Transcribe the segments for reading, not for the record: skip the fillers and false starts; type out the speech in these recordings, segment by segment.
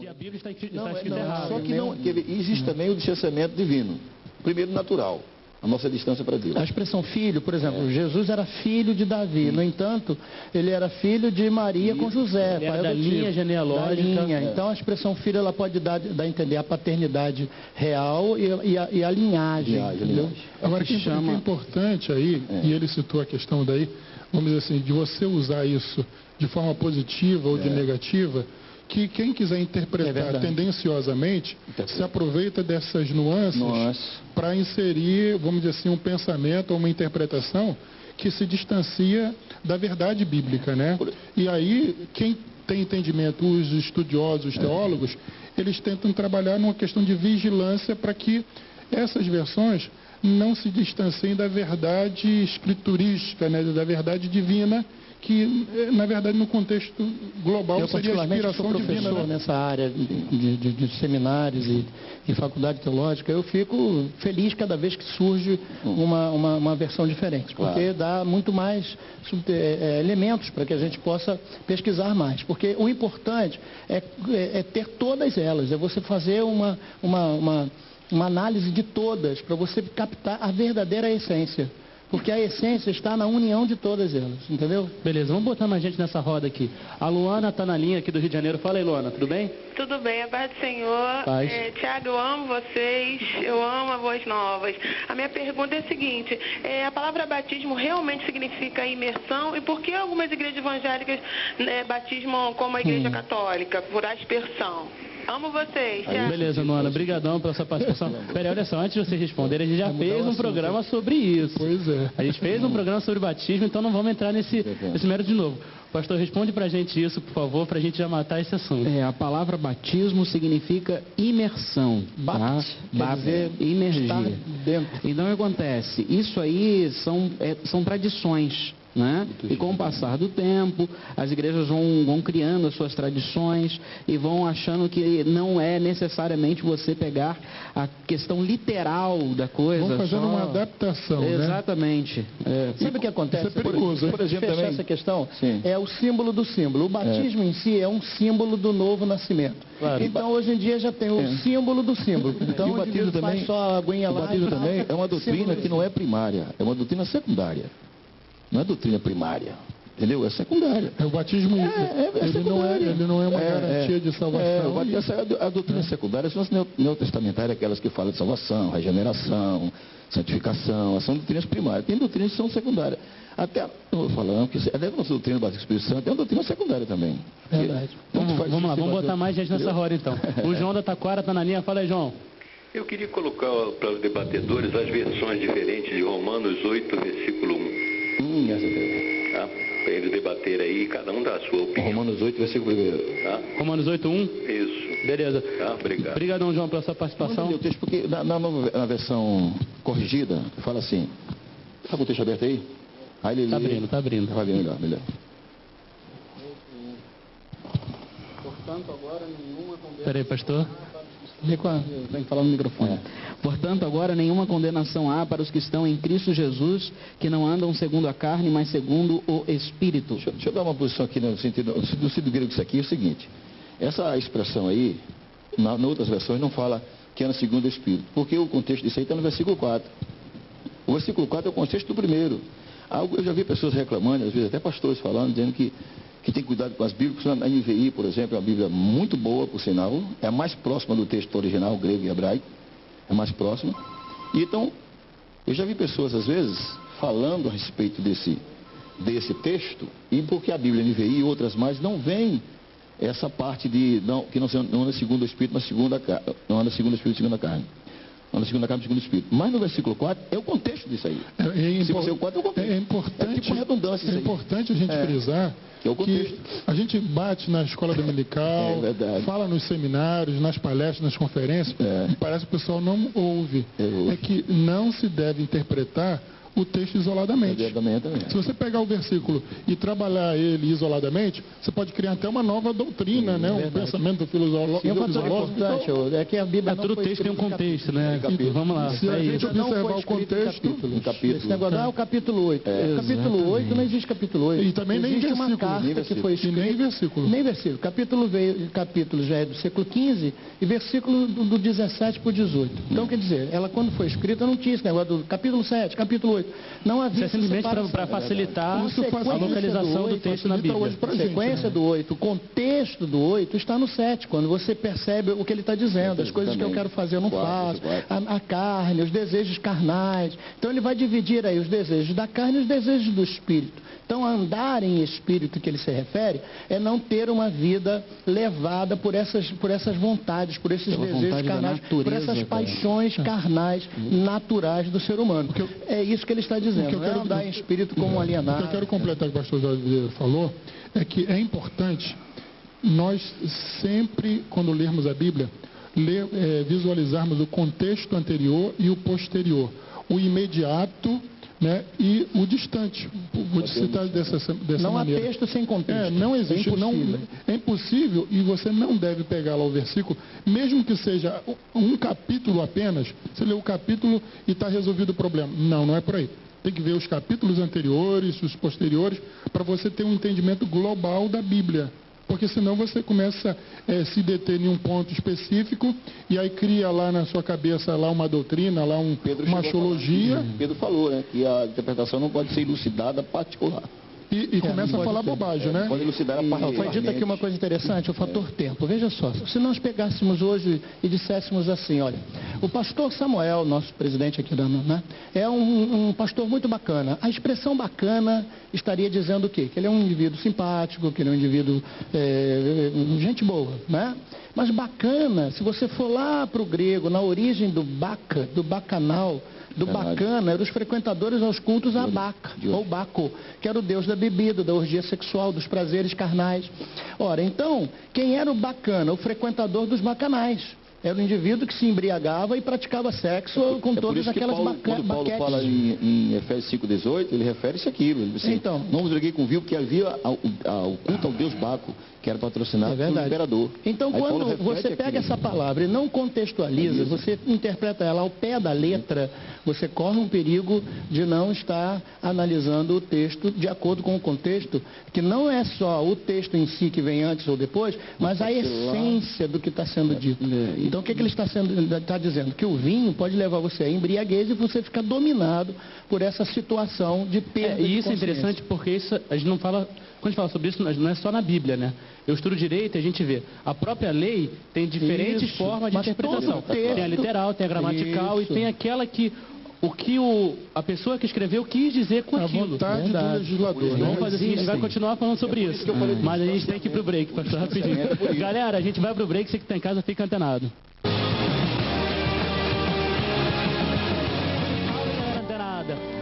a Bíblia está escrito Não, errado. só que não, existe também o distanciamento divino. Primeiro, natural. A nossa distância para Deus. A expressão filho, por exemplo, Jesus era filho de Davi. No entanto, ele era filho de Maria com José. Ele era da linha genealógica. Da linha. Então, a expressão filho, ela pode dar a entender a paternidade real e a linhagem. Agora, o que é importante aí, e ele citou a questão daí, vamos dizer assim, de você usar isso de forma positiva ou de negativa, que quem quiser interpretar tendenciosamente se aproveita dessas nuances para inserir, vamos dizer assim, um pensamento ou uma interpretação que se distancia da verdade bíblica, né? E aí, quem tem entendimento, os estudiosos, os teólogos, eles tentam trabalhar numa questão de vigilância para que essas versões não se distanciem da verdade escriturística, né? Da verdade divina, que, na verdade, no contexto global seria a inspiração divina. Né? Nessa área de seminários e faculdade teológica, eu fico feliz cada vez que surge uma versão diferente, porque dá muito mais elementos para que a gente possa pesquisar mais. Porque o importante é ter todas elas, é você fazer uma análise de todas, para você captar a verdadeira essência. Porque a essência está na união de todas elas, entendeu? Beleza, vamos botar mais gente nessa roda aqui. A Luana está na linha aqui do Rio de Janeiro. Fala aí, Luana, tudo bem? Tudo bem, a paz do Senhor. Tiago, eu amo vocês, eu amo a Voz Novas. A minha pergunta é a seguinte, a palavra batismo realmente significa imersão? E por que algumas igrejas evangélicas batismam como a igreja católica, por aspersão? Amo vocês. Beleza, Luana. Obrigadão pela sua participação. Peraí, olha só, antes de vocês responderem, a gente já fez um programa sobre isso. Pois é. A gente fez um programa sobre batismo, então não vamos entrar nesse mérito de novo. Pastor, responde pra gente isso, por favor, pra gente já matar esse assunto. A palavra batismo significa imersão. Imergir. Então, o que acontece? Isso aí são tradições. Né? E com o passar do tempo, as igrejas vão criando as suas tradições e vão achando que não é necessariamente você pegar a questão literal da coisa. Vão fazendo uma adaptação. Exatamente. Sabe o que acontece? Isso é perigoso, por exemplo, fechar essa questão, é o símbolo do símbolo. O batismo em si é um símbolo do novo nascimento. Claro. Então, hoje em dia, já tem o símbolo do símbolo. Então, o batismo também, só a aguinha lá. O batismo também é uma doutrina que não é primária, é uma doutrina secundária. Não é doutrina primária, entendeu? É secundária. O batismo ele não é uma garantia de salvação. A doutrina secundária são as neotestamentárias, aquelas que falam de salvação, regeneração, santificação, são doutrinas primárias. Tem doutrinas que são secundárias. Até, não vou falar, até a nossa doutrina do batismo do Espírito Santo é uma doutrina secundária também. Verdade. Vamos lá, vamos botar mais gente nessa roda então. O João da Taquara está na linha, fala aí, João. Eu queria colocar para os debatedores as versões diferentes de Romanos 8, versículo 1. Tá? Para eles debaterem aí, cada um dá a sua opinião. Romanos 8, versículo 1. Tá? Romanos 8, 1? Isso. Beleza. Tá, obrigado. Obrigadão, João, pela sua participação. O texto, porque na versão corrigida, fala assim. Está com o texto aberto aí? Tá abrindo. Vai ver melhor. Portanto, agora nenhuma condenação. Peraí, pastor. Tem que falar no microfone. Portanto, agora nenhuma condenação há para os que estão em Cristo Jesus, que não andam segundo a carne, mas segundo o Espírito. Deixa eu dar uma posição aqui no sentido grego disso aqui, é o seguinte. Essa expressão aí, em outras versões, não fala que anda segundo o Espírito, porque o contexto disso aí está no versículo 4. O versículo 4 é o contexto do primeiro. Eu já vi pessoas reclamando, às vezes até pastores falando, dizendo que tem cuidado com as Bíblias. A NVI, por exemplo, é uma Bíblia muito boa, por sinal, é a mais próxima do texto original, grego e hebraico, é mais próxima. E então, eu já vi pessoas, às vezes, falando a respeito desse texto, e porque a Bíblia NVI e outras mais não vêm essa parte que não anda segundo o Espírito, mas não anda segundo o Espírito, segundo a carne. Anda segundo a carne, segundo o Espírito. Mas no versículo 4 é o contexto disso aí. Se você o 4 é o contexto. É importante, tipo redundância isso aí. Importante a gente frisar que a gente bate na escola dominical, fala nos seminários, nas palestras, nas conferências, e parece que o pessoal não ouve. É que não se deve interpretar o texto isoladamente. Se você pegar o versículo e trabalhar ele isoladamente, você pode criar até uma nova doutrina, né? Um pensamento filosófico. Importante é que a Bíblia todo texto tem um contexto, né? Vamos lá. Se a gente observar o contexto... Esse negócio, o capítulo 8. Capítulo 8 não existe capítulo 8. E também nem existe versículo. Uma carta que foi escrita, nem versículo. Nem versículo. Capítulo já é do século XV e versículo do 17 para o 18. Então, quer dizer, ela quando foi escrita não tinha esse negócio do capítulo 7, capítulo 8. Não havia isso é simplesmente para facilitar a localização do texto na Bíblia. A sequência do 8, o contexto do 8 está no 7, quando você percebe o que ele está dizendo. As coisas que eu quero fazer eu não faço. A carne, os desejos carnais. Então ele vai dividir aí os desejos da carne e os desejos do espírito. Então, andar em espírito que ele se refere é não ter uma vida levada por essas vontades, por esses desejos carnais, por essas paixões carnais naturais do ser humano. É isso que ele está dizendo, não é andar em espírito como um alienado. O que eu quero completar o que o pastor Jorge falou é que é importante nós sempre, quando lermos a Bíblia, visualizarmos o contexto anterior e o posterior, o imediato, né, e o distante. Vou citar dessa não maneira. Não há texto sem contexto. Não existe. É impossível e você não deve pegar lá o versículo, mesmo que seja um capítulo apenas, você lê o capítulo e está resolvido o problema. Não é por aí. Tem que ver os capítulos anteriores, os posteriores, para você ter um entendimento global da Bíblia. Porque senão você começa a se deter em um ponto específico e aí cria lá na sua cabeça lá uma doutrina, lá uma axiologia. Pedro falou, né, que a interpretação não pode ser elucidada particular. E começa a falar bobagem, né? Pode elucidar foi dito aqui uma coisa interessante, o fator tempo. Veja só, se nós pegássemos hoje e disséssemos assim, olha, o pastor Samuel, nosso presidente aqui da né, é um pastor muito bacana. A expressão bacana estaria dizendo o quê? Que ele é um indivíduo simpático, que ele é um indivíduo gente boa, né? Mas bacana, se você for lá para o grego, na origem do bacanal, do bacana, eram os frequentadores aos cultos a Baca, ou Baco, que era o deus da bebida, da orgia sexual, dos prazeres carnais. Ora, então, quem era o bacana? O frequentador dos bacanais. Era o indivíduo que se embriagava e praticava sexo com todas aquelas baquetes. Quando Paulo fala em Efésios 5,18, ele refere-se àquilo. Ele diz assim, então, não vos liguei com vil, porque havia o culto ao deus Baco, que era patrocinado pelo imperador. Então, aí quando você pega essa palavra e não contextualiza, você interpreta ela ao pé da letra, você corre um perigo de não estar analisando o texto de acordo com o contexto, que não é só o texto em si que vem antes ou depois, mas a essência do que está sendo dito. Então, o que ele está dizendo? Que o vinho pode levar você a embriaguez e você fica dominado por essa situação de perda de isso é interessante porque isso, a gente não fala... Quando a gente fala sobre isso, não é só na Bíblia, né? Eu estudo direito e a gente vê. A própria lei tem diferentes formas de interpretação. Tem a literal, tem a gramatical e tem aquela que... a pessoa que escreveu quis dizer com aquilo. A vontade do legislador. Vamos fazer assim, a gente vai continuar falando sobre isso. Mas a gente tem que ir pro break, pastor, rapidinho. Galera, a gente vai pro break, você que está em casa, fica antenado.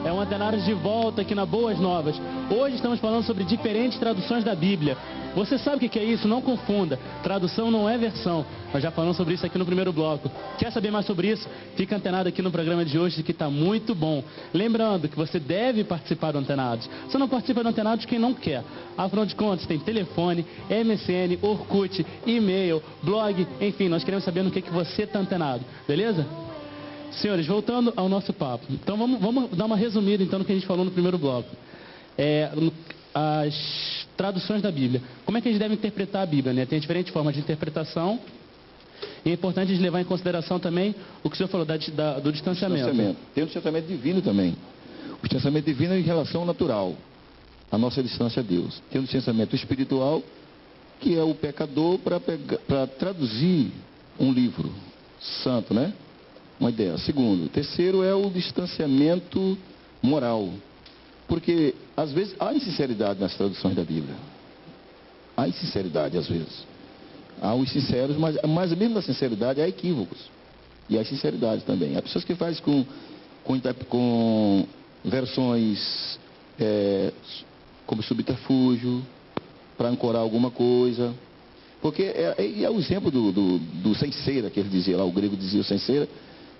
É um Antenados de volta aqui na Boas Novas. Hoje estamos falando sobre diferentes traduções da Bíblia. Você sabe o que é isso? Não confunda. Tradução não é versão. Nós já falamos sobre isso aqui no primeiro bloco. Quer saber mais sobre isso? Fica antenado aqui no programa de hoje, que está muito bom. Lembrando que você deve participar do Antenados. Você não participa do Antenados quem não quer. Afinal de contas, tem telefone, MSN, Orkut, e-mail, blog, enfim, nós queremos saber no que você está antenado. Beleza? Senhores, voltando ao nosso papo. Então, vamos dar uma resumida então no que a gente falou no primeiro bloco. As traduções da Bíblia. Como é que a gente deve interpretar a Bíblia, né? Tem diferentes formas de interpretação. E é importante a gente levar em consideração também o que o senhor falou do distanciamento. Tem o distanciamento divino também. O distanciamento divino é em relação ao natural. A nossa distância a Deus. Tem o distanciamento espiritual, que é o pecador para traduzir um livro santo, né? Uma ideia. Segundo, terceiro é o distanciamento moral. Porque, às vezes, há insinceridade nas traduções da Bíblia. Há insinceridade, às vezes. Há os sinceros, mas mesmo na sinceridade há equívocos. E há insinceridade também. Há pessoas que fazem com versões como subterfúgio, para ancorar alguma coisa. Porque é o exemplo do sem cera, que ele dizia lá, o grego dizia o sem cera.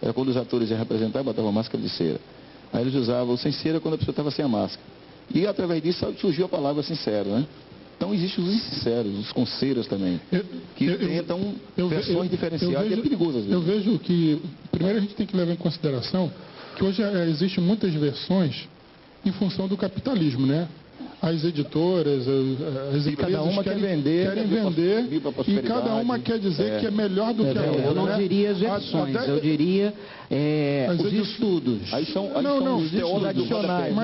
Era quando os atores iam representar, botavam máscara de cera. Aí eles usavam sincera quando a pessoa estava sem a máscara. E através disso surgiu a palavra sincero, né? Então existem os insinceros, os conceiras também, que tentam versões diferenciadas e é perigoso às vezes. Eu vejo que, primeiro a gente tem que levar em consideração que hoje existem muitas versões em função do capitalismo, né? As editoras, as empresas cada uma querem vender e cada uma quer dizer que é melhor do que a outra. Eu não diria as versões, eu diria os estudos. Aí são os tradicionais.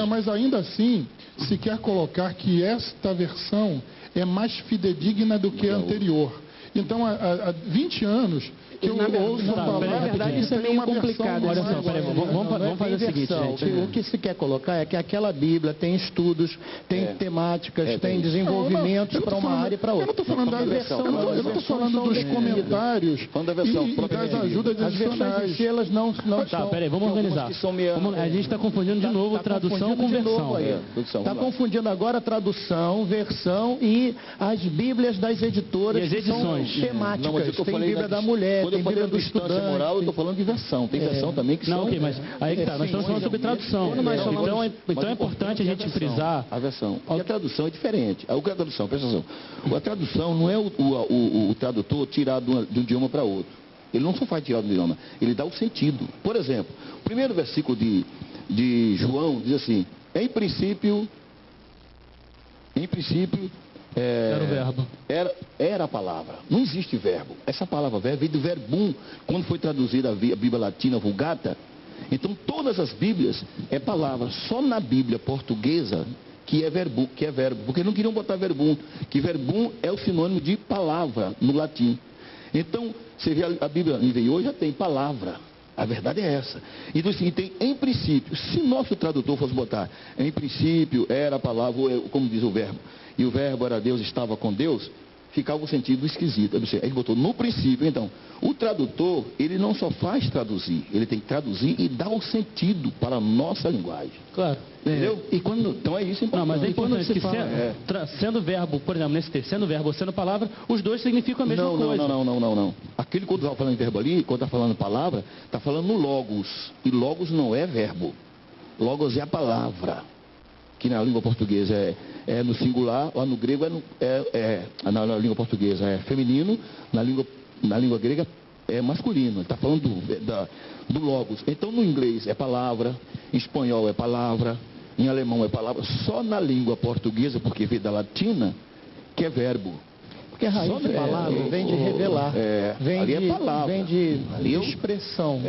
Mas ainda assim, se quer colocar que esta versão é mais fidedigna do que a anterior. Então, há 20 anos que eu ouço falar... Na verdade, isso é meio complicado. Olha só, peraí, vamos fazer o seguinte, gente. O que se quer colocar é que aquela Bíblia tem estudos, tem temáticas, tem desenvolvimentos para uma área e para outra. Eu não estou falando da versão, eu não estou falando dos comentários e das ajudas adicionais. Elas não Tá, peraí, vamos organizar. A gente está confundindo de novo tradução com versão. Está confundindo agora tradução, versão e as Bíblias das editoras. E as edições. Temáticas. Tem Bíblia da mulher, tem Bíblia do estudante. Moral, eu estou falando de versão. Tem versão também que não, são... ok, mas aí que tá. Nós estamos falando sobre tradução. Então é importante a gente frisar... A versão. E a tradução é diferente. O que é a tradução? Presta atenção. A tradução não é o tradutor tirar de um idioma para outro. Ele não só faz tirar do idioma, ele dá o sentido. Por exemplo, o primeiro versículo de João diz assim, em princípio... Era o verbo. Era a palavra. Não existe verbo. Essa palavra verbo veio do verbum. Quando foi traduzida a Bíblia Latina Vulgata, então todas as Bíblias é palavra. Só na Bíblia portuguesa que é verbo. Porque não queriam botar verbum. Que verbum é o sinônimo de palavra no latim. Então, você vê a Bíblia NVI hoje já tem palavra. A verdade é essa. Então, assim, tem em princípio. Se nosso tradutor fosse botar em princípio era a palavra, como diz o verbo, e o verbo era Deus, estava com Deus, ficava o sentido esquisito. Ele botou no princípio. Então, o tradutor, ele não só faz traduzir, ele tem que traduzir e dar o sentido para a nossa linguagem. Claro. Entendeu? Então é isso importante. Não, mas é importante que sendo verbo, por exemplo, nesse texto, sendo verbo ou sendo palavra, os dois significam a mesma coisa. Não. Aquele quando está falando verbo ali, quando está falando palavra, está falando no logos. E logos não é verbo. Logos é a palavra. Que na língua portuguesa é no singular, lá no grego na língua portuguesa é feminino, na língua grega é masculino. Ele está falando do logos. Então no inglês é palavra, em espanhol é palavra, em alemão é palavra. Só na língua portuguesa, porque veio da latina, que é verbo. Porque a raiz de palavra vem de revelar, vem de expressão.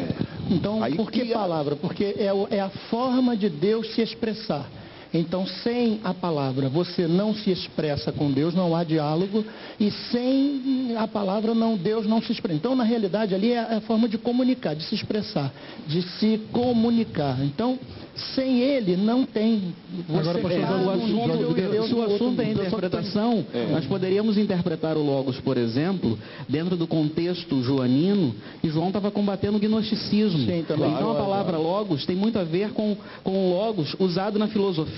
Então, por que palavra? Porque é a forma de Deus se expressar. Então, sem a palavra, você não se expressa com Deus, não há diálogo, e sem a palavra, Deus não se expressa. Então, na realidade, ali é a forma de comunicar, de se expressar, de se comunicar. Então, sem ele, não tem... Agora, se o assunto é interpretação, nós poderíamos interpretar o Logos, por exemplo, dentro do contexto joanino, e João estava combatendo o gnosticismo. Sim, então, a palavra Logos tem muito a ver com o Logos usado na filosofia,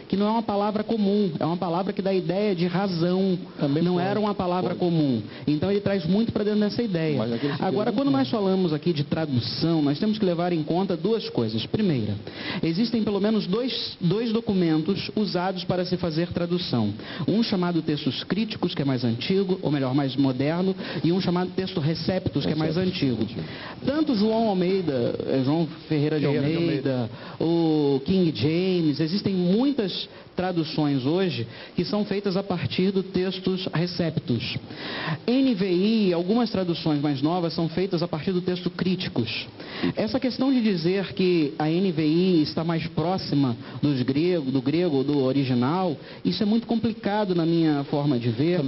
que não é uma palavra comum, é uma palavra que dá ideia de razão, não era uma palavra comum. Então ele traz muito para dentro dessa ideia. Agora, quando nós falamos aqui de tradução, nós temos que levar em conta duas coisas. Primeira, existem pelo menos dois documentos usados para se fazer tradução. Um chamado textos críticos, que é mais antigo, ou melhor, mais moderno, e um chamado texto receptus, que é mais antigo. Tanto João Ferreira de Almeida, o King James, existem muitas traduções hoje que são feitas a partir do textos receptus. NVI, algumas traduções mais novas são feitas a partir do texto críticos. Essa questão de dizer que a NVI está mais próxima do grego ou do original, isso é muito complicado na minha forma de ver,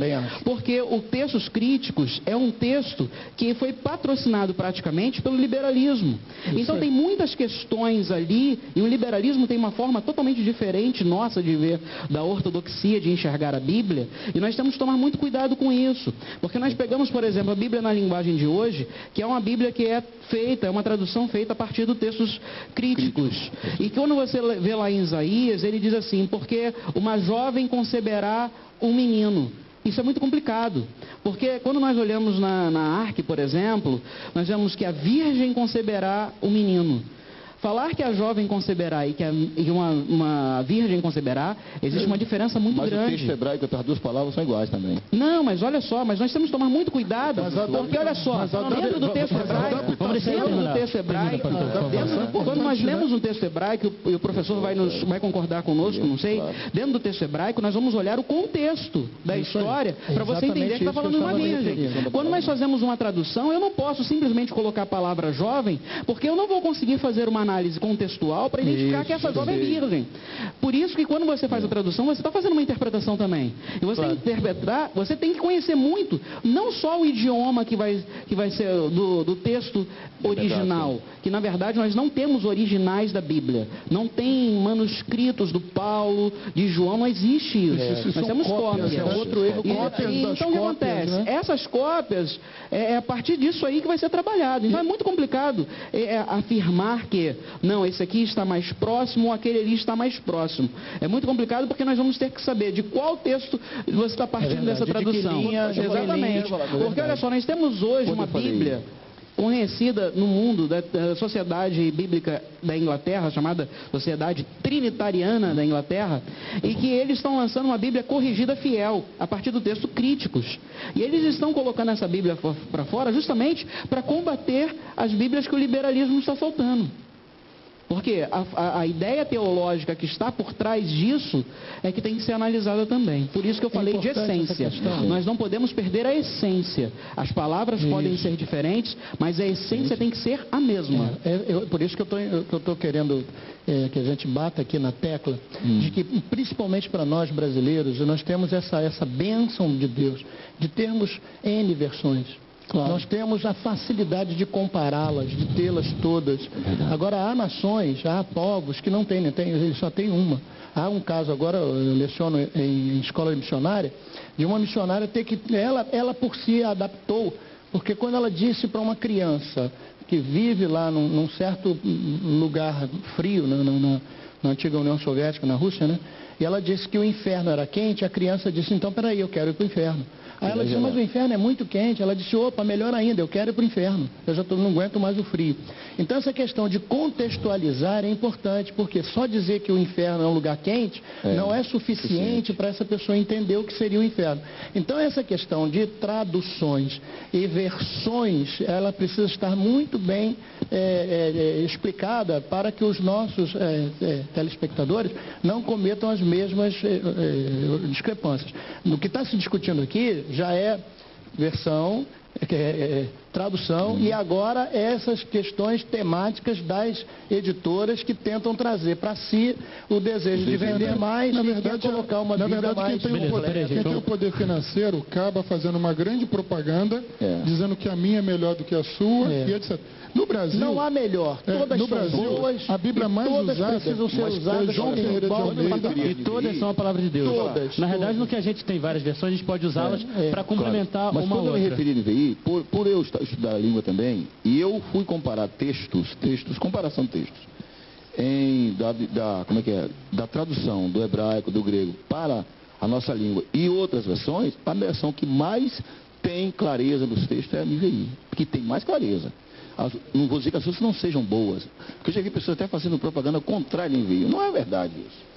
porque o textos críticos é um texto que foi patrocinado praticamente pelo liberalismo. Então tem muitas questões ali, e o liberalismo tem uma forma totalmente diferente nossa de ver, da ortodoxia de enxergar a Bíblia, e nós temos que tomar muito cuidado com isso, porque nós pegamos, por exemplo, a Bíblia na linguagem de hoje, que é uma Bíblia que é uma tradução feita a partir dos textos críticos. E quando você vê lá em Isaías, ele diz assim, porque uma jovem conceberá um menino. Isso é muito complicado, porque quando nós olhamos na Arque, por exemplo, nós vemos que a virgem conceberá um menino. Falar que a jovem conceberá e que uma virgem conceberá, existe uma diferença muito grande. Mas o texto hebraico, as duas palavras são iguais também. Não, mas olha só, mas nós temos que tomar muito cuidado, porque olha só, dentro do texto hebraico, quando nós lemos um texto hebraico, e o professor vai concordar conosco, não sei, dentro do texto hebraico, nós vamos olhar o contexto da história, para você entender que está falando de uma virgem. Quando nós fazemos uma tradução, eu não posso simplesmente colocar a palavra jovem, porque eu não vou conseguir fazer uma análise contextual para identificar que essa jovem é virgem. Por isso que quando você faz a tradução, você está fazendo uma interpretação também. E você interpretar, você tem que conhecer muito, não só o idioma que vai ser do texto original, que na verdade nós não temos originais da Bíblia. Não tem manuscritos do Paulo, de João, não existe isso. Nós temos cópias. Outro erro, então o que acontece? Né? Essas cópias, é a partir disso aí que vai ser trabalhado. Então é muito complicado afirmar que, não, esse aqui está mais próximo ou aquele ali está mais próximo. É muito complicado porque nós vamos ter que saber de qual texto você está partindo dessa tradução. Exatamente. Porque olha só, nós temos hoje uma Bíblia conhecida no mundo da Sociedade Bíblica da Inglaterra, chamada Sociedade Trinitariana da Inglaterra, e que eles estão lançando uma Bíblia corrigida fiel, a partir do texto Críticos. E eles estão colocando essa Bíblia para fora justamente para combater as Bíblias que o liberalismo está soltando. Porque a ideia teológica que está por trás disso é que tem que ser analisada também. Por isso que eu falei de essência. Nós não podemos perder a essência. As palavras podem ser diferentes, mas a essência tem que ser a mesma. Por isso que eu estou querendo que a gente bata aqui na tecla, de que, principalmente para nós brasileiros, nós temos essa bênção de Deus, de termos N versões. Claro. Nós temos a facilidade de compará-las, de tê-las todas. Agora, há nações, há povos que não têm, só tem uma. Há um caso agora, eu leciono em escola missionária, de uma missionária ter que, ela por si adaptou, porque quando ela disse para uma criança que vive lá num certo lugar frio, na antiga União Soviética, na Rússia, né? E ela disse que o inferno era quente, a criança disse, então peraí, eu quero ir para o inferno. Aí ela disse, mas o inferno é muito quente. Ela disse, opa, melhor ainda, eu quero ir para o inferno. Eu já não aguento mais o frio. Então essa questão de contextualizar é importante, porque só dizer que o inferno é um lugar quente não é suficiente para essa pessoa entender o que seria o inferno. Então essa questão de traduções e versões, ela precisa estar muito bem explicada para que os nossos telespectadores não cometam as mesmas discrepâncias. No que está se discutindo aqui já é versão, tradução, e agora essas questões temáticas das editoras que tentam trazer para si o desejo de vender mais e colocar uma Bíblia mais... Quem tem o poder financeiro acaba fazendo uma grande propaganda, dizendo que a minha é melhor do que a sua, e etc. No Brasil... Não há melhor. Todas no são Brasil, boas, a Bíblia mais usada precisam ser usadas João Ferreira de Almeida. E todas são a palavra de Deus. Na verdade, no que a gente tem várias versões, a gente pode usá-las para complementar uma outra. Mas quando eu me referi no VI, por eu estudar a língua também, e eu fui comparar comparação de textos, da tradução do hebraico, do grego, para a nossa língua e outras versões, a versão que mais tem clareza nos textos é a NVI, que tem mais clareza. Não vou dizer que as outras não sejam boas, porque eu já vi pessoas até fazendo propaganda contrária ao envio. Não é verdade isso.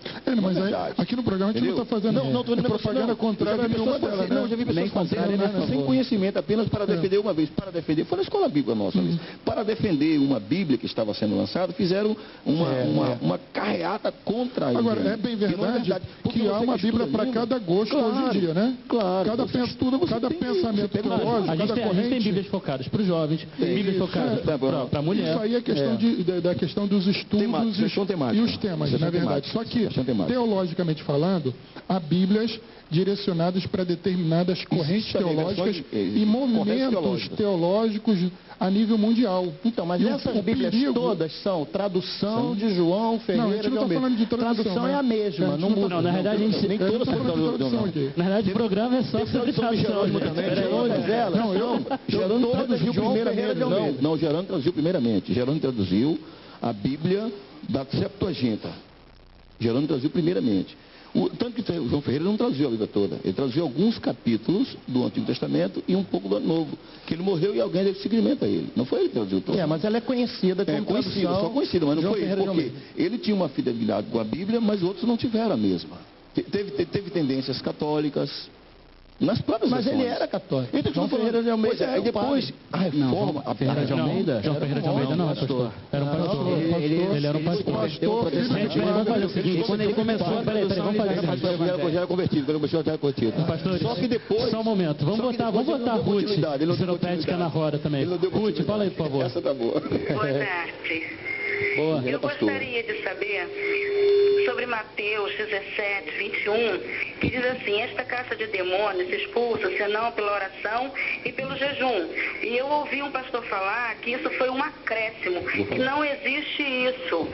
Mas aí, aqui no programa a gente não está fazendo propaganda contrária a nenhuma delas. Não, já vi pessoas fazendo sem conhecimento, apenas para defender uma vez. Foi na escola bíblica nossa vez. Para defender uma Bíblia que estava sendo lançada, fizeram uma carreata contra a Agora, é bem verdade que há uma Bíblia para cada gosto hoje em dia, né? Claro. Cada pensamento teológico, a gente tem Bíblias focadas para os jovens, Bíblias focadas para a mulher. Isso aí é questão da questão dos estudos e os temas, na verdade. Só que, teologicamente falando, há Bíblias direcionadas para determinadas correntes teológicas e movimentos teológicos a nível mundial. Então, mas essas Bíblias todas são tradução de João Ferreira de Almeida. Falando de tradução é a mesma. Não, na verdade, a gente nem todas são tradução aqui. Na verdade, o programa é só sobre tradução. Gerando traduziu primeiramente. Não, Gerando traduziu primeiramente. Gerando traduziu a Bíblia da Septuaginta. Gerando traduziu primeiramente. Tanto que o João Ferreira não traduziu a Bíblia toda. Ele traduziu alguns capítulos do Antigo Testamento e um pouco do Novo. Que ele morreu e alguém deu seguimento a ele. Não foi ele que traduziu todo. Mas ela é conhecida como só conhecida, mas não foi ele. Porque ele tinha uma fidelidade com a Bíblia, mas outros não tiveram a mesma. Teve tendências católicas. Nas próprias Mas versões. ele era católico. Então, João Ferreira de Almeida aí depois a reforma... João Ferreira de Almeida? João Ferreira de Almeida não, pastor. Era um pastor. Ele era um pastor. Gente, vamos fazer o seguinte, quando ele começou a tradução, vamos fazer. Já era convertido, quando começou já era convertido. Só que depois... Só um momento, vamos botar a Ruth Seropédica na roda também. Ruth, fala aí, por favor. Essa tá boa. Boa tarde. Boa. Eu gostaria de saber sobre Mateus 17, 21, que diz assim: esta caça de demônios se expulsa senão pela oração e pelo jejum. E eu ouvi um pastor falar que isso foi um acréscimo, que não existe isso.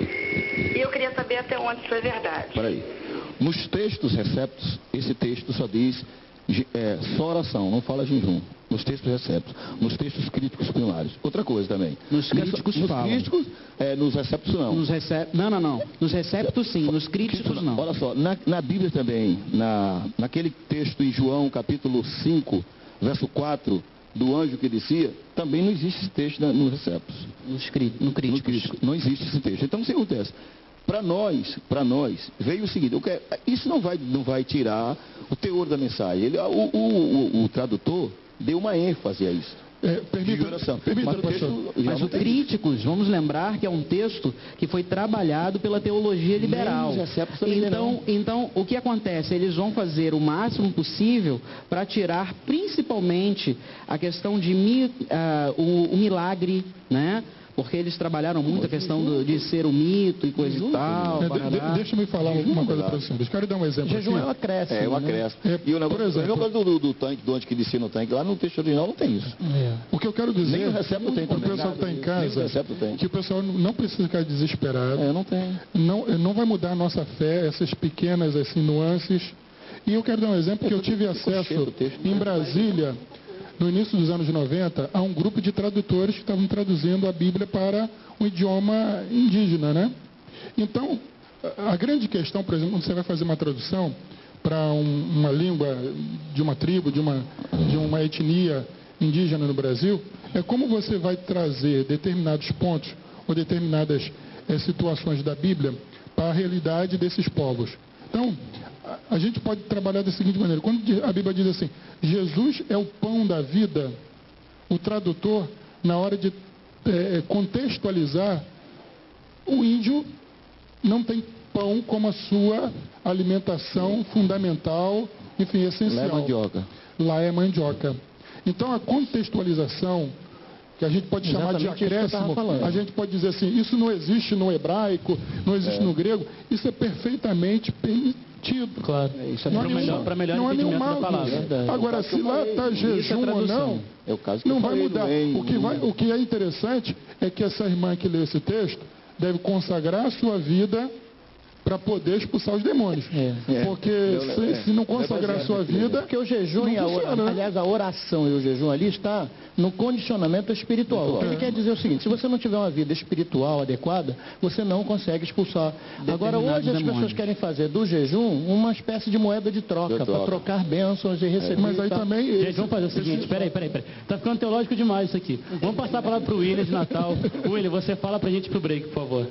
E eu queria saber até onde isso é verdade. Peraí. Nos textos receptos, esse texto só diz só oração, não fala jejum. Nos textos receptos, nos textos críticos primários. Outra coisa também. Nos críticos falam. Nos críticos, nos receptos não. Não. Nos receptos sim, nos críticos não. Olha só, na Bíblia também, naquele texto em João, capítulo 5, verso 4, do anjo que descia, também não existe esse texto nos receptos. No crítico. Não existe esse texto. Então, o que acontece? Para nós, veio o seguinte, isso não vai tirar o teor da mensagem. O tradutor deu uma ênfase a isso. Mas o Críticos, vamos lembrar que é um texto que foi trabalhado pela teologia liberal. Então, o que acontece? Eles vão fazer o máximo possível para tirar principalmente a questão de o milagre, né? Porque eles trabalharam muito a questão de ser o mito e coisa e tal. Deixa-me falar uma coisa para vocês. Quero dar um exemplo. Jejum é um acréscimo. É um acréscimo. E o negócio do tanque, do onde que descia no tanque, lá no texto original não tem isso. O que eu quero dizer, nem o recepto tem para o pessoal que está em casa, que o pessoal não precisa ficar desesperado. Não tem. Não vai mudar a nossa fé, essas pequenas assim, nuances. E eu quero dar um exemplo que eu tive acesso em Brasília, no início dos anos 90, a um grupo de tradutores que estavam traduzindo a Bíblia para um idioma indígena, né? Então, a grande questão, por exemplo, quando você vai fazer uma tradução para uma língua de uma tribo, de uma etnia indígena no Brasil, é como você vai trazer determinados pontos ou determinadas situações da Bíblia para a realidade desses povos. Então, a gente pode trabalhar da seguinte maneira: quando a Bíblia diz assim, Jesus é o pão da vida, o tradutor, na hora de contextualizar, o índio não tem pão como a sua alimentação fundamental, enfim, essencial. Lá é mandioca. Lá é mandioca. Então, a contextualização, que a gente pode chamar de acréscimo, a gente pode dizer assim, isso não existe no hebraico, não existe no grego, isso é perfeitamente permitido. Claro, isso é para melhor entendimento da palavra. Agora, se lá está jejum ou não, não vai mudar. O que é interessante é que essa irmã que lê esse texto deve consagrar a sua vida para poder expulsar os demônios. Porque se não consagrar a sua vida... Porque o jejum aliás, a oração e o jejum ali está no condicionamento espiritual. Ele quer dizer o seguinte: se você não tiver uma vida espiritual adequada, você não consegue expulsar. Agora, hoje as pessoas querem fazer do jejum uma espécie de moeda de troca, para trocar bênçãos e receber. Mas aí também... Gente, vamos fazer o seguinte, peraí. Está ficando teológico demais isso aqui. Vamos passar a palavra para o William de Natal. William, você fala para a gente ir pro break, por favor.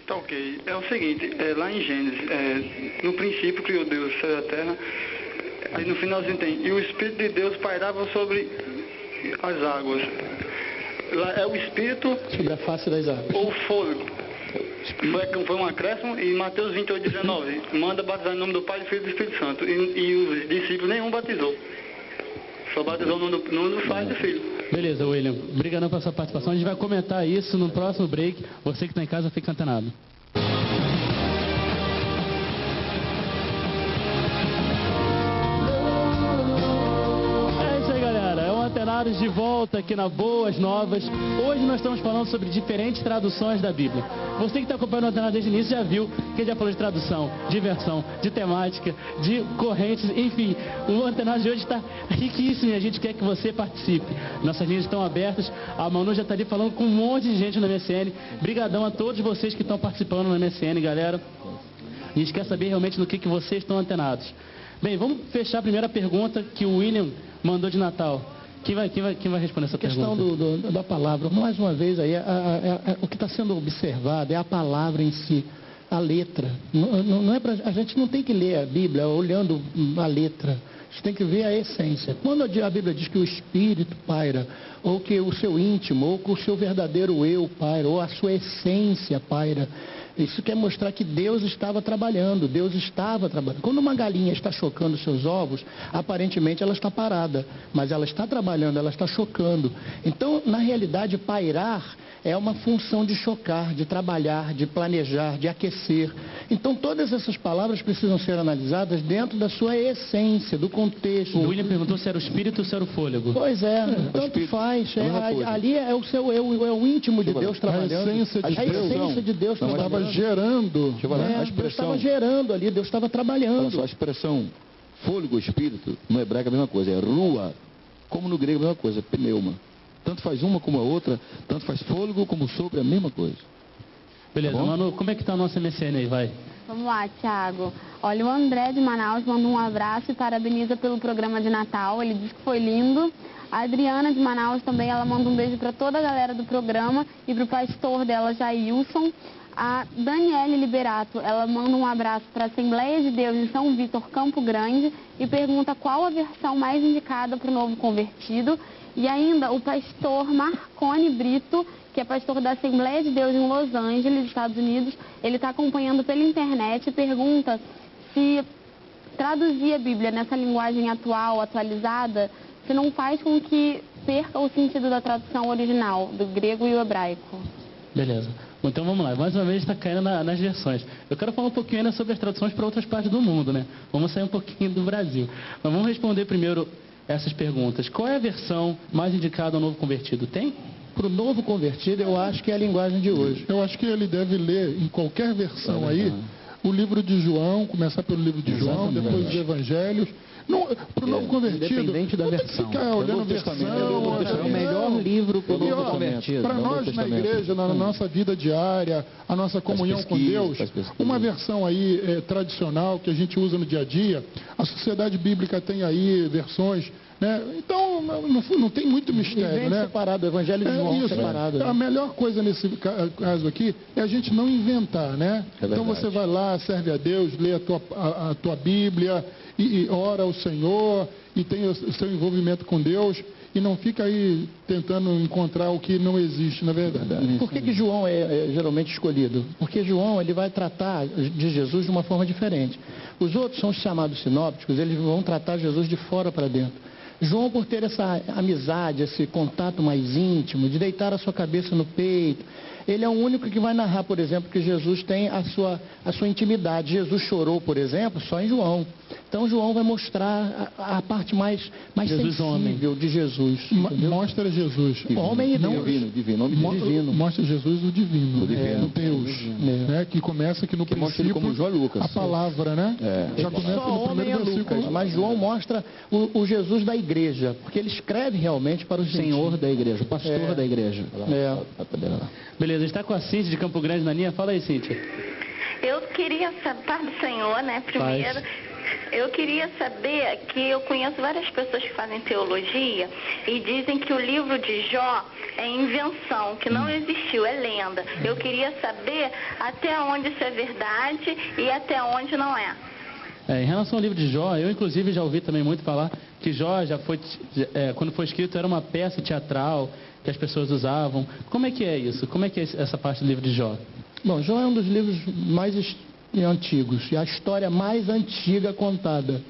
Tá ok. É o seguinte, lá em Gênesis, no princípio criou Deus o céu e a terra, aí no finalzinho tem, e o Espírito de Deus pairava sobre as águas. Lá é o Espírito... Sobre a face das águas. Ou fôlego. Foi um acréscimo, e Mateus 28, 19, manda batizar em nome do Pai, do Filho e do Espírito Santo. E os discípulos nenhum batizou. Só batizou o nome do Pai e do Filho. Beleza, William. Obrigado pela sua participação. A gente vai comentar isso no próximo break. Você que está em casa, fica antenado. É isso aí, galera. É o Antenados de volta aqui na Boas Novas. Hoje nós estamos falando sobre diferentes traduções da Bíblia. Você que está acompanhando o Antenados desde o início já viu que já falou de tradução, de versão, de temática, de correntes, enfim. O Antenados de hoje está riquíssimo e a gente quer que você participe. Nossas linhas estão abertas. A Manu já está ali falando com um monte de gente na MSN. Brigadão a todos vocês que estão participando na MSN, galera. E a gente quer saber realmente no que vocês estão antenados. Bem, vamos fechar a primeira pergunta que o William mandou de Natal. Quem vai responder essa pergunta? A questão da palavra. Mais uma vez, aí, o que está sendo observado é a palavra em si, a letra. Não é a gente não tem que ler a Bíblia olhando a letra. A gente tem que ver a essência. Quando a Bíblia diz que o Espírito paira, ou que o seu íntimo, ou que o seu verdadeiro eu paira, ou a sua essência paira, isso quer mostrar que Deus estava trabalhando, Quando uma galinha está chocando seus ovos, aparentemente ela está parada, mas ela está trabalhando, ela está chocando. Então, na realidade, pairar é uma função de chocar, de trabalhar, de planejar, de aquecer. Então, todas essas palavras precisam ser analisadas dentro da sua essência, do contexto. O William perguntou se era o espírito ou se era o fôlego. Pois é, tanto faz. Ali é o íntimo de Deus trabalhando. A essência de Deus trabalhando. Gerando. Deus estava gerando ali, Deus estava trabalhando. A expressão fôlego, espírito, no hebraico é a mesma coisa, é rua. Como no grego é a mesma coisa, pneuma. Tanto faz uma como a outra, tanto faz fôlego como sopro, é a mesma coisa. Beleza, tá, Manu, como é que está a nossa MSN aí, vai? Vamos lá, Thiago. Olha, o André de Manaus manda um abraço e parabeniza pelo programa de Natal. Ele diz que foi lindo. A Adriana de Manaus também, ela manda um beijo para toda a galera do programa e para o pastor dela, Jailson. A Daniele Liberato, ela manda um abraço para a Assembleia de Deus em São Vitor, Campo Grande, e pergunta qual a versão mais indicada para o novo convertido. E ainda o pastor Marconi Brito, que é pastor da Assembleia de Deus em Los Angeles, Estados Unidos, ele está acompanhando pela internet e pergunta se traduzir a Bíblia nessa linguagem atual, atualizada, se não faz com que perca o sentido da tradução original, do grego e o hebraico. Beleza. Então vamos lá, mais uma vez está caindo nas versões. Eu quero falar um pouquinho ainda sobre as traduções para outras partes do mundo, né? Vamos sair um pouquinho do Brasil. Mas vamos responder primeiro essas perguntas. Qual é a versão mais indicada ao novo convertido? Tem? Para o novo convertido, eu acho que é a linguagem de hoje. Eu acho que ele deve ler em qualquer versão aí o livro de João, começar pelo livro de João, depois os evangelhos. Para o novo convertido, independente da versão. Ficar olhando a versão. É o melhor livro para o novo convertido. Para nós na igreja, na nossa vida diária, a nossa comunhão com Deus, uma versão aí tradicional que a gente usa no dia a dia, a Sociedade Bíblica tem aí versões, né? Então não tem muito mistério, né? Separado, o Evangelho de João separado. A melhor coisa nesse caso aqui é a gente não inventar, né? Então você vai lá, serve a Deus, lê a tua Bíblia e ora ao Senhor e tem o seu envolvimento com Deus e não fica aí tentando encontrar o que não existe, na verdade. Por que João é geralmente escolhido? Porque João ele vai tratar de Jesus de uma forma diferente. Os outros são os chamados sinópticos, eles vão tratar Jesus de fora para dentro. João, por ter essa amizade, esse contato mais íntimo, de deitar a sua cabeça no peito, ele é o único que vai narrar, por exemplo, que Jesus tem a sua intimidade. Jesus chorou, por exemplo, só em João. Então, João vai mostrar a parte mais sensível de Jesus. Mostra Jesus. Homem e Deus. Divino. Mostra Jesus o divino. O Deus. Né? Que começa aqui no princípio, como João Lucas. A palavra, né? Já começa no primeiro versículo. Mas João mostra o Jesus da igreja, porque ele escreve realmente para o Senhor da igreja, o pastor da igreja. Beleza, a gente está com a Cíntia de Campo Grande na linha. Fala aí, Cíntia. Eu queria saber do Senhor, né, primeiro. Eu queria saber que eu conheço várias pessoas que fazem teologia e dizem que o livro de Jó é invenção, que não existiu, é lenda. Eu queria saber até onde isso é verdade e até onde não é. Em relação ao livro de Jó, eu inclusive já ouvi também muito falar que Jó já foi, quando foi escrito, era uma peça teatral que as pessoas usavam. Como é que é isso? Como é que é essa parte do livro de Jó? Bom, Jó é um dos livros mais antigos e a história mais antiga contada,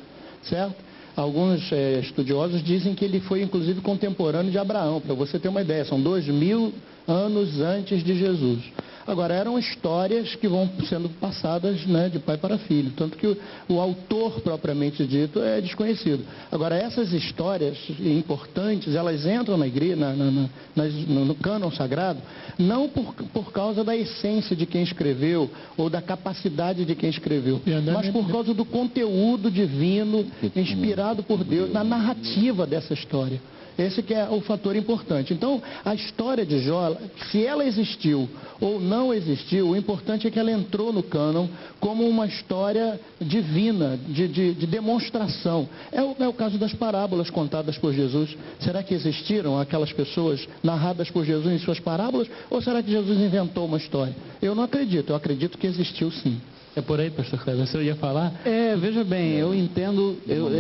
certo? Alguns estudiosos dizem que ele foi inclusive contemporâneo de Abraão, para você ter uma ideia, são 2000 anos antes de Jesus. Agora, eram histórias que vão sendo passadas, né, de pai para filho, tanto que o autor propriamente dito é desconhecido. Agora, essas histórias importantes, elas entram na igreja, no cânon sagrado, não por causa da essência de quem escreveu ou da capacidade de quem escreveu, mas por causa do conteúdo divino inspirado por Deus na narrativa dessa história. Esse que é o fator importante. Então, a história de Jó, se ela existiu ou não existiu, o importante é que ela entrou no cânon como uma história divina, de demonstração. É o caso das parábolas contadas por Jesus. Será que existiram aquelas pessoas narradas por Jesus em suas parábolas? Ou será que Jesus inventou uma história? Eu não acredito, eu acredito que existiu sim. É por aí, pastor Cleber, você ia falar? Veja bem, eu entendo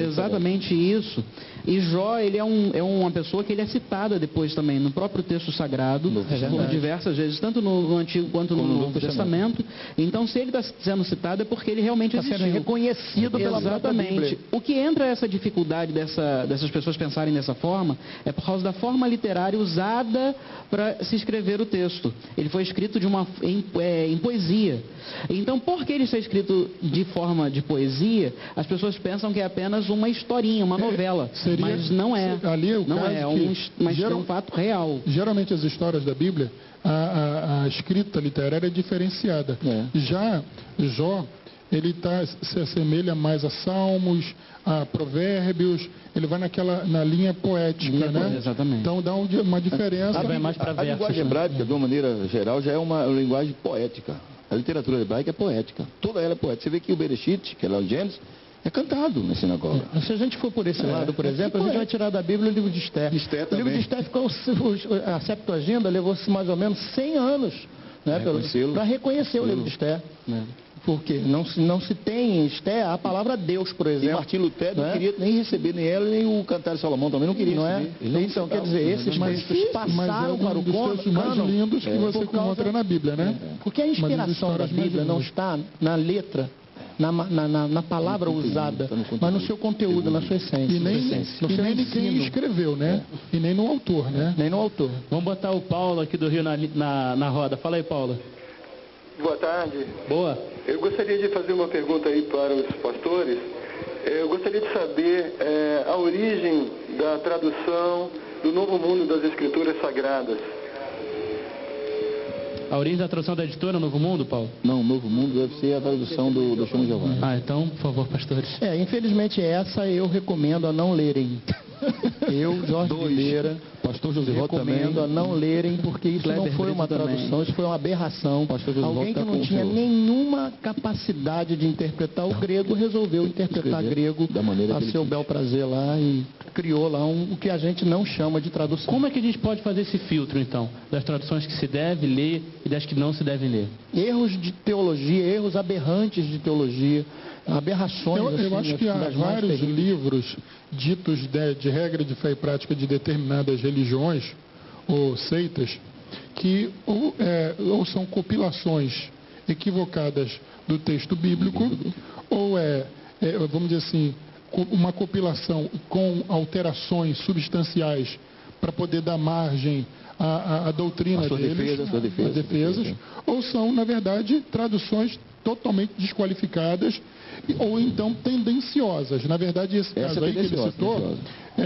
exatamente isso. E Jó, ele é uma pessoa que ele é citada depois também no próprio texto sagrado, por diversas vezes, tanto no Antigo quanto no Novo Testamento. Então, se ele está sendo citado, é porque ele realmente existiu. Está sendo reconhecido pela própria Bíblia. O que entra essa dificuldade dessas pessoas pensarem dessa forma é por causa da forma literária usada para se escrever o texto. Ele foi escrito em poesia. Então, porque ele está escrito de forma de poesia, as pessoas pensam que é apenas uma historinha, uma novela. Mas não é. Ali é o não caso é um fato real. Geralmente as histórias da Bíblia, a escrita literária é diferenciada. Já Jó, ele se assemelha mais a Salmos, a Provérbios, ele vai na linha poética, né? Exatamente. Então dá uma diferença. A linguagem hebraica, de uma maneira geral, já é uma linguagem poética. A literatura hebraica é poética. Toda ela é poética. Você vê que o Bereshit, que é lá o Gênesis, é cantado na sinagoga. Se a gente for por esse lado, por exemplo, a gente vai tirar da Bíblia o livro de Esther. O livro de Esther ficou, a Septuaginta levou-se mais ou menos 100 anos, né, para reconhecer o livro de Esther. Porque não se tem em Esther a palavra Deus, por exemplo. E Martim Lutero não queria nem receber nem ela, nem o Cantar de Salomão também não queria receber. Então, quer dizer, esses textos passaram para o dos textos mais lindos que você encontra na Bíblia, né? Porque a inspiração da Bíblia não está na letra, na palavra usada, mas no seu conteúdo, na sua essência. E nem quem escreveu, né? E nem no autor, né? Nem no autor. Vamos botar o Paulo aqui do Rio na roda. Fala aí, Paulo. Boa tarde. Boa. Eu gostaria de fazer uma pergunta aí para os pastores. Eu gostaria de saber a origem da tradução do Novo Mundo das Escrituras Sagradas. A origem da tradução da editora Novo Mundo, Paulo? Não, Novo Mundo deve ser a tradução do Chama de Jeová. Então, por favor, pastores. Infelizmente essa eu recomendo a não lerem. Eu, Jorge Vieira, pastor José recomendo a não lerem, porque isso não foi uma tradução, isso foi uma aberração. Alguém que não tinha nenhuma capacidade de interpretar o grego resolveu interpretar grego a seu bel prazer lá e criou lá o que a gente não chama de tradução. Como é que a gente pode fazer esse filtro, então, das traduções que se deve ler e das que não se deve ler? Erros de teologia, erros aberrantes de teologia, aberrações. Eu acho que há vários livros ditos de regra de fé e prática de determinadas religiões ou seitas que ou são compilações equivocadas do texto bíblico ou vamos dizer assim, uma compilação com alterações substanciais para poder dar margem à doutrina deles, às defesas, ou são, na verdade, traduções totalmente desqualificadas ou então tendenciosas. Na verdade, esse caso aí que ele citou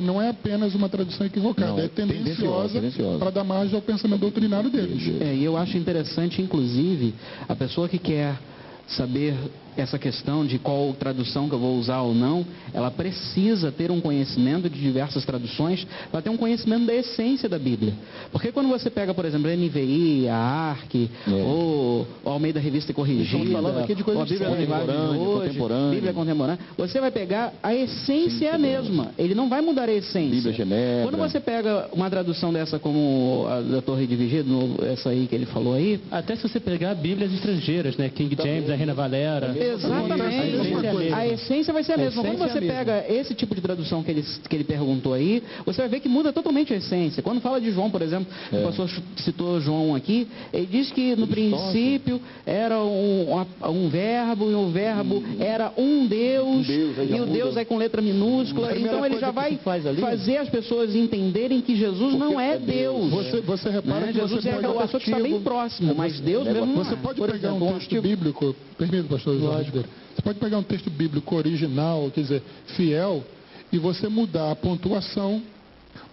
não é apenas uma tradução equivocada, é tendenciosa para dar margem ao pensamento doutrinário deles. E eu acho interessante, inclusive, a pessoa que quer saber essa questão de qual tradução que eu vou usar ou não, ela precisa ter um conhecimento de diversas traduções para ter um conhecimento da essência da Bíblia. Porque quando você pega, por exemplo, a NVI, a ARC, ou a Almeida Revista Corrigida, ou a Bíblia Contemporânea, Bíblia Contemporânea, você vai pegar a essência é a mesma. Ele não vai mudar a essência. Bíblia Genebra. Quando você pega uma tradução dessa como a da Torre de Vigia, essa aí que ele falou aí... Até se você pegar Bíblias estrangeiras, né? King James, a Reina Valera... Exatamente. A essência vai ser a mesma. Quando você pega esse tipo de tradução que ele perguntou aí, você vai ver que muda totalmente a essência. Quando fala de João, por exemplo, o pastor citou João aqui, ele diz que no princípio era um verbo, e o verbo era um Deus, e o Deus é com letra minúscula. Então ele já vai fazer as pessoas entenderem que Jesus não é Deus. Você repara que Jesus é aquela pessoa que está bem próximo, mas Deus mesmo não é. Você pode pegar um texto bíblico, permita, pastor Jorge, você pode pegar um texto bíblico original, quer dizer, fiel, e você mudar a pontuação,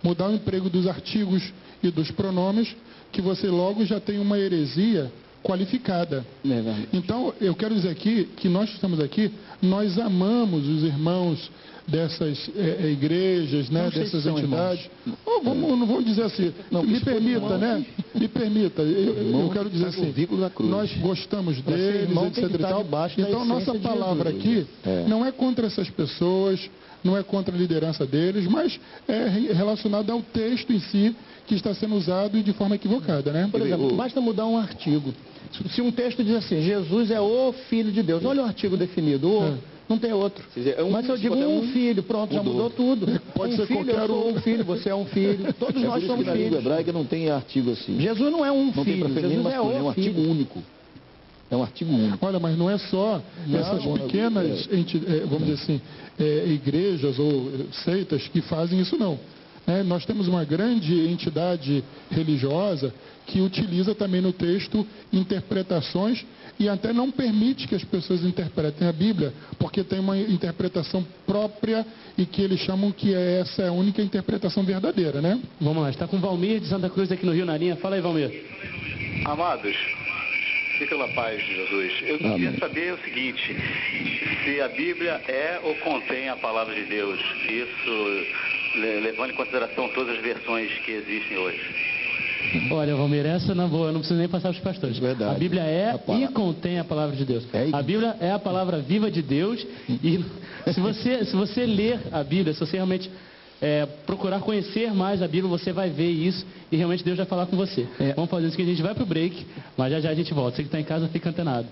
mudar o emprego dos artigos e dos pronomes, que você logo já tem uma heresia qualificada. Então, eu quero dizer aqui que nós que estamos aqui, nós amamos os irmãos dessas igrejas, né, dessas entidades. Não vamos dizer assim, me permita, né? Me permita, eu quero dizer assim, nós gostamos deles, etc. E tal. Então, nossa palavra aqui não é contra essas pessoas, não é contra a liderança deles, mas é relacionada ao texto em si, que está sendo usado e de forma equivocada, né? Por exemplo, basta mudar um artigo. Se um texto diz assim, Jesus é o Filho de Deus, olha o artigo definido, não tem outro. Mas se eu digo filho, pronto, já mudou tudo. Pode ser filho, eu sou um filho, você é um filho, todos nós somos filhos. Na língua hebraica não tem artigo assim. Jesus não é um filho, Jesus é o filho. É um artigo único. É um artigo único. Olha, mas não é só essas pequenas, vamos dizer assim, igrejas ou seitas que fazem isso, não. Nós temos uma grande entidade religiosa que utiliza também no texto interpretações e até não permite que as pessoas interpretem a Bíblia, porque tem uma interpretação própria e que eles chamam que essa é a única interpretação verdadeira, né? Vamos lá, está com o Valmir de Santa Cruz aqui no Rio, na linha. Fala aí, Valmir. Amados, fica na paz de Jesus. Eu queria saber o seguinte, se a Bíblia é ou contém a palavra de Deus, isso levando em consideração todas as versões que existem hoje. Olha, Valmir, essa na boa, eu não preciso nem passar para os pastores. Verdade. A Bíblia e contém a palavra de Deus. A Bíblia é a palavra viva de Deus e se você ler a Bíblia, se você realmente procurar conhecer mais a Bíblia, você vai ver isso e realmente Deus vai falar com você. Vamos fazer isso que a gente vai para o break, mas já a gente volta. Você que está em casa, fica antenado.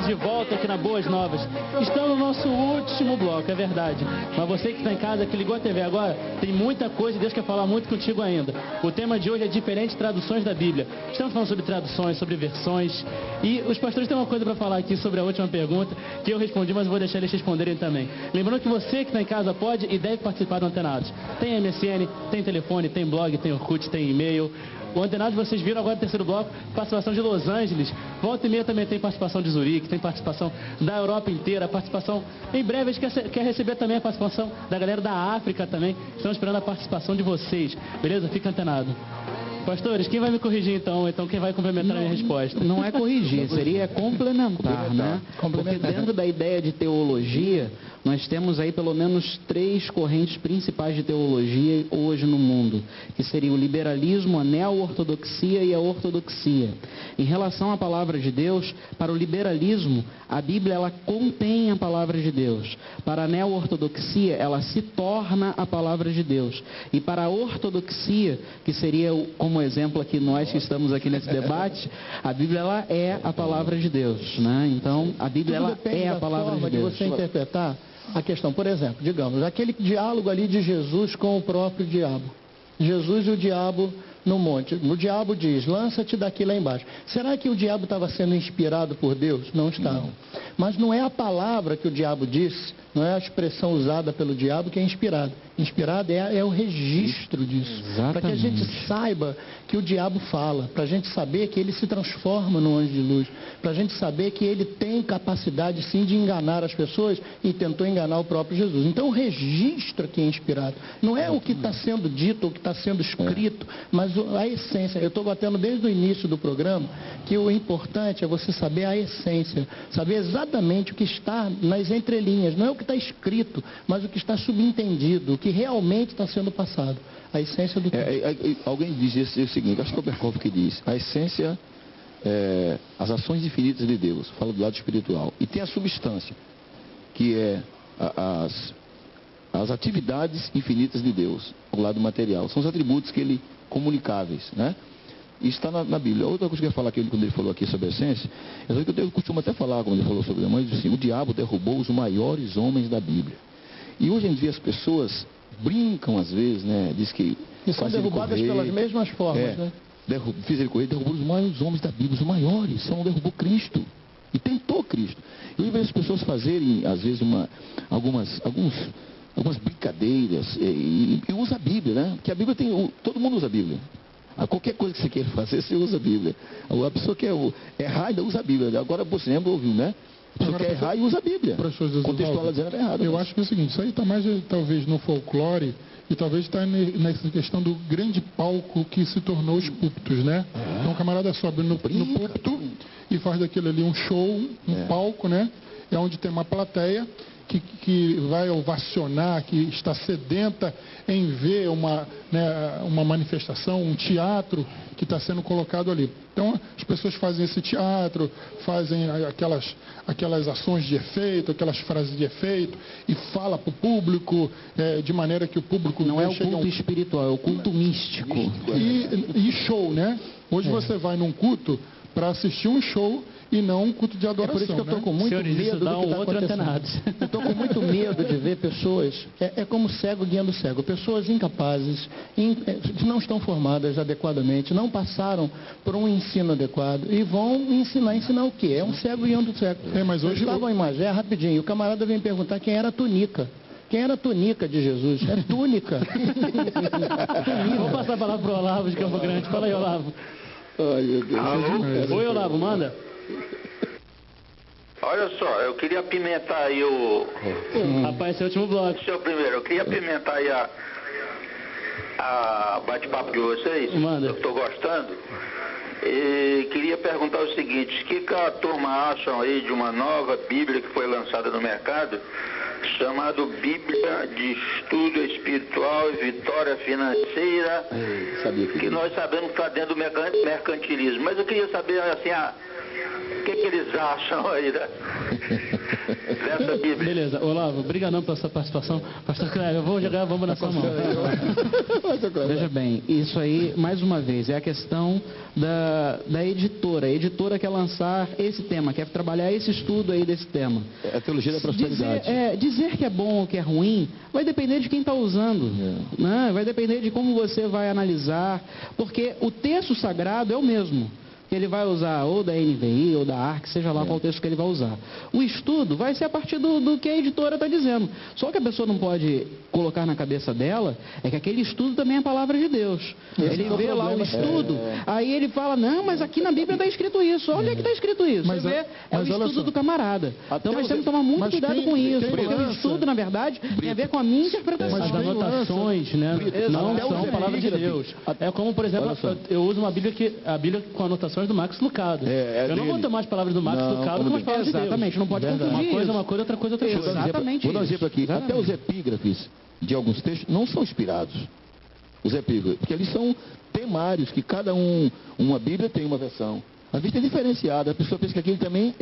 De volta aqui na Boas Novas. Estamos no nosso último bloco, é verdade. Mas você que está em casa, que ligou a TV agora, tem muita coisa e Deus quer falar muito contigo ainda. O tema de hoje é diferentes traduções da Bíblia. Estamos falando sobre traduções, sobre versões. E os pastores têm uma coisa para falar aqui sobre a última pergunta, que eu respondi, mas eu vou deixar eles responderem também. Lembrando que você que está em casa pode e deve participar do Antenados. Tem MSN, tem telefone, tem blog, tem Orkut, tem e-mail. O Antenados, vocês viram agora no terceiro bloco, participação de Los Angeles. Volta e meia também tem participação de Zurique, tem participação da Europa inteira, participação... Em breve a gente quer receber também a participação da galera da África também. Estamos esperando a participação de vocês. Beleza? Fica antenado. Pastores, quem vai me corrigir então? Então quem vai complementar a minha resposta? Não é corrigir, seria complementar, né? Porque dentro da ideia de teologia, nós temos aí pelo menos 3 correntes principais de teologia hoje no mundo, que seria o liberalismo, a neo-ortodoxia e a ortodoxia. Em relação à palavra de Deus, para o liberalismo, a Bíblia ela contém a palavra de Deus. Para a neo-ortodoxia, ela se torna a palavra de Deus. E para a ortodoxia, que seria como exemplo aqui nós que estamos aqui nesse debate, a Bíblia ela é a palavra de Deus, né? Então, a Bíblia ela é a palavra de Deus. De você interpretar a questão, por exemplo, digamos, aquele diálogo ali de Jesus com o próprio diabo. Jesus e o diabo no monte. O diabo diz, lança-te daqui lá embaixo. Será que o diabo estava sendo inspirado por Deus? Não estava. Não. Mas não é a palavra que o diabo disse, não é a expressão usada pelo diabo que é inspirada. Inspirada é o registro disso. Para que a gente saiba que o diabo fala, para a gente saber que ele se transforma no anjo de luz, para a gente saber que ele tem capacidade sim de enganar as pessoas e tentou enganar o próprio Jesus. Então o registro aqui é inspirado. Não é o que está sendo dito, o que está sendo escrito, mas a essência. Eu estou batendo desde o início do programa que o importante é você saber a essência, saber exatamente o que está nas entrelinhas, não é o que está escrito, mas o que está subentendido, o que realmente está sendo passado, a essência do texto. Alguém diz o seguinte, acho que é o Berkhoff que diz, a essência as ações infinitas de Deus, fala do lado espiritual, e tem a substância, que é as atividades infinitas de Deus, o lado material, são os atributos que ele comunicáveis, né? E está na Bíblia. Outra coisa que eu ia falar aqui, quando ele falou aqui sobre a essência, eu costumo até falar, quando ele falou sobre a mãe, assim, o diabo derrubou os maiores homens da Bíblia. E hoje em dia as pessoas brincam às vezes, né? Diz que e são derrubadas pelas mesmas formas, né? Fiz ele correr, derrubou os maiores homens da Bíblia, os maiores, derrubou Cristo. E tentou Cristo. E eu vejo as pessoas fazerem, às vezes, algumas brincadeiras, e usa a Bíblia, né? Porque a Bíblia todo mundo usa a Bíblia. Qualquer coisa que você queira fazer, você usa a Bíblia. A pessoa que errar ainda usa a Bíblia. Agora você lembra, ouviu, né? Você quer errar e usa a Bíblia. Contextualizando errado. Eu acho que é o seguinte, isso aí está mais talvez no folclore e talvez está nessa questão do grande palco que se tornou os púlpitos, né? Então o camarada sobe no púlpito e faz daquilo ali um show, um palco, né? É onde tem uma plateia que vai ovacionar, que está sedenta em ver uma manifestação, um teatro que está sendo colocado ali. Então, as pessoas fazem esse teatro, fazem aquelas ações de efeito, aquelas frases de efeito, e fala para o público, de maneira que o público... Não é o culto espiritual, é o culto místico. E show, né? Hoje você vai num culto para assistir um show e não um culto de adoração. É por isso que eu estou com muito medo do que está acontecendo. Eu estou com muito medo de ver pessoas, é como cego guiando cego, pessoas incapazes, que não estão formadas adequadamente, não passaram por um ensino adequado e vão ensinar o quê? É um cego guiando cego. Mas hoje estavam em Magé, rapidinho, o camarada vem perguntar quem era a túnica. Quem era a túnica de Jesus? É túnica. Vou passar a palavra para o Olavo de Campo Grande. Fala aí, Olavo. Ai, meu Deus. Alô? Oi, Olavo, manda. Olha só, eu queria apimentar aí o... Rapaz, esse é o último bloco. Seu primeiro, eu queria apimentar aí a bate-papo de vocês. Manda. Eu estou gostando. E queria perguntar o seguinte, o que a turma acham aí de uma nova Bíblia que foi lançada no mercado, chamado Bíblia de Estudo Espiritual e Vitória Financeira, que nós sabemos que está dentro do mercantilismo. Mas eu queria saber, assim, o que eles acham aí dessa Bíblia. Beleza, Olavo, obrigadão pela sua participação. Pastor Cléber, eu vou jogar a bomba na sua mão. Veja bem, isso aí, mais uma vez, é a questão da editora. A editora quer lançar esse tema, quer trabalhar esse estudo aí desse tema. É a teologia da prosperidade. Dizer que é bom ou que é ruim vai depender de quem está usando. Né? Vai depender de como você vai analisar, porque o texto sagrado é o mesmo. Ele vai usar ou da NVI ou da ARC, seja lá qual texto que ele vai usar. O estudo vai ser a partir do que a editora está dizendo. Só que a pessoa não pode colocar na cabeça dela é que aquele estudo também é a palavra de Deus. Ele vê lá o estudo, aí ele fala, não, mas aqui na Bíblia está escrito isso. Onde é que está escrito isso? Você vê, é o estudo do camarada. Então nós temos que tomar muito cuidado com isso, porque o estudo, na verdade, tem a ver com a minha interpretação. As anotações, né, não são a palavra de Deus. É como, por exemplo, eu uso uma Bíblia com anotações do Max Lucado. Eu não vou tomar as palavras do Max Lucado como as palavras de Deus. Exatamente, não pode confundir. Uma coisa é uma coisa, outra coisa é outra coisa. Exatamente. Vou dar um exemplo aqui. Até os epígrafes de alguns textos não são inspirados. Os epígrafes, porque eles são temários, que cada uma Bíblia tem uma versão. A Bíblia é diferenciada, a pessoa pensa que aquilo também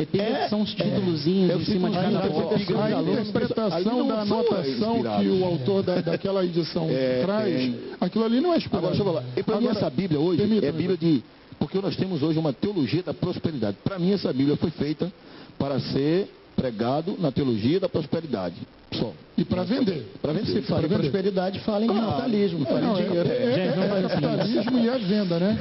são os títulozinhos em cima de cada epígrafe. A interpretação da anotação que o autor daquela edição traz, aquilo ali não é inspirado. Agora, deixa eu falar. E para mim essa Bíblia hoje é Bíblia de... Porque nós temos hoje uma teologia da prosperidade. Para mim essa Bíblia foi feita para ser pregado na teologia da prosperidade. Só. E para vender. Para vender. Se fala em prosperidade, fala em capitalismo, fala em dinheiro. É capitalismo e a venda, né?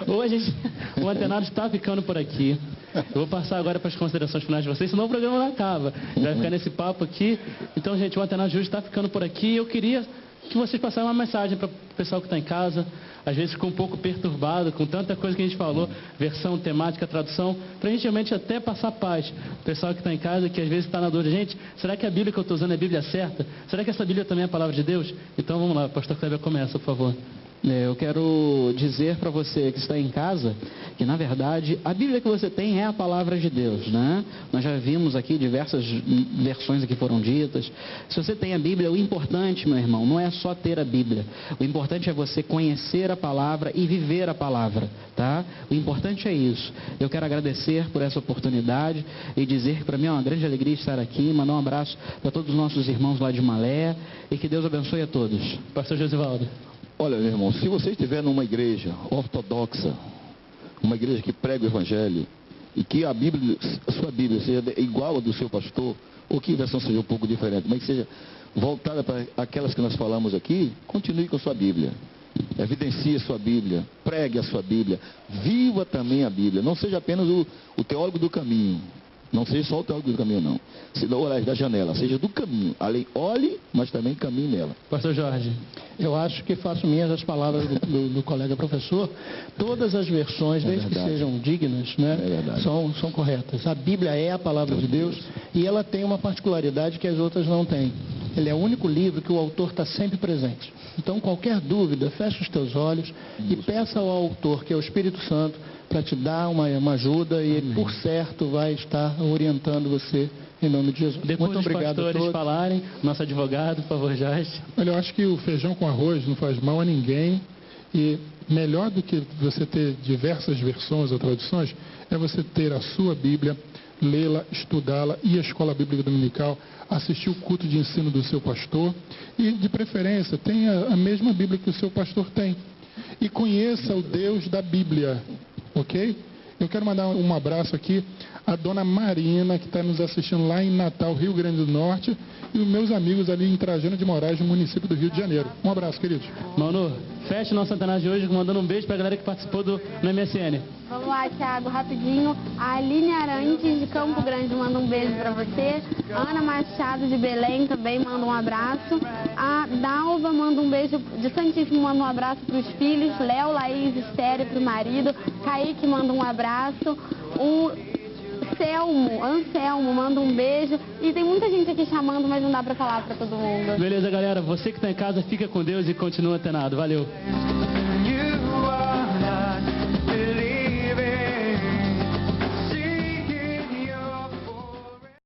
Hoje o Antenado está ficando por aqui. Eu vou passar agora para as considerações finais de vocês, senão o programa não acaba. Vai ficar nesse papo aqui. Então, gente, o Antenado de hoje está ficando por aqui. Eu queria que vocês passassem uma mensagem para o pessoal que está em casa. Às vezes ficou um pouco perturbado com tanta coisa que a gente falou, versão, temática, tradução, para a gente realmente até passar paz. O pessoal que está em casa, que às vezes está na dúvida, gente, será que a Bíblia que eu estou usando é a Bíblia certa? Será que essa Bíblia também é a palavra de Deus? Então vamos lá, pastor Cléber, começa, por favor. Eu quero dizer para você que está em casa que, na verdade, a Bíblia que você tem é a palavra de Deus, né? Nós já vimos aqui diversas versões que foram ditas. Se você tem a Bíblia, o importante, meu irmão, não é só ter a Bíblia. O importante é você conhecer a palavra e viver a palavra, tá? O importante é isso. Eu quero agradecer por essa oportunidade e dizer que para mim é uma grande alegria estar aqui, mandar um abraço para todos os nossos irmãos lá de Malé e que Deus abençoe a todos. Pastor Josivaldo. Olha, meu irmão, se você estiver numa igreja ortodoxa, uma igreja que prega o evangelho, e que a sua Bíblia seja igual a do seu pastor, ou que a versão seja um pouco diferente, mas que seja voltada para aquelas que nós falamos aqui, continue com a sua Bíblia. Evidencie a sua Bíblia, pregue a sua Bíblia, viva também a Bíblia. Não seja apenas o teólogo do caminho, Não seja só o teólogo do caminho, não. Se não olhar da janela, seja do caminho. Além, olhe, mas também caminhe nela. Pastor Jorge. Eu acho que faço minhas as palavras do colega professor. Todas as versões, desde que sejam dignas, né, são corretas. A Bíblia é a palavra de Deus e ela tem uma particularidade que as outras não têm. Ele é o único livro que o autor está sempre presente. Então, qualquer dúvida, feche os teus olhos e peça ao autor, que é o Espírito Santo, para te dar uma ajuda e ele, por certo, vai estar orientando você em nome de Jesus. Depois muito obrigado dos pastores falarem, nosso advogado, por favor, Jorge. Olha, eu acho que o feijão com arroz não faz mal a ninguém e melhor do que você ter diversas versões ou traduções é você ter a sua Bíblia, lê-la, estudá-la, ir à escola bíblica dominical, assistir o culto de ensino do seu pastor e, de preferência, tenha a mesma Bíblia que o seu pastor tem e conheça o Deus da Bíblia, ok? Eu quero mandar um abraço aqui à dona Marina, que está nos assistindo lá em Natal, Rio Grande do Norte, e os meus amigos ali em Trajano de Moraes, no município do Rio de Janeiro. Um abraço, queridos. Manu, fecha o nosso Antenagem de hoje mandando um beijo para a galera que participou no MSN. Vamos lá, Thiago, rapidinho. A Aline Arantes, de Campo Grande, manda um beijo para você. Ana Machado, de Belém, também manda um abraço. A Dalva manda um beijo, de Santíssimo, manda um abraço para os filhos. Léo, Laís, Estéreo, para o marido. Kaique manda um abraço. O Anselmo manda um beijo. E tem muita gente aqui chamando, mas não dá para falar para todo mundo. Beleza, galera. Você que está em casa, fica com Deus e continua antenado. Valeu.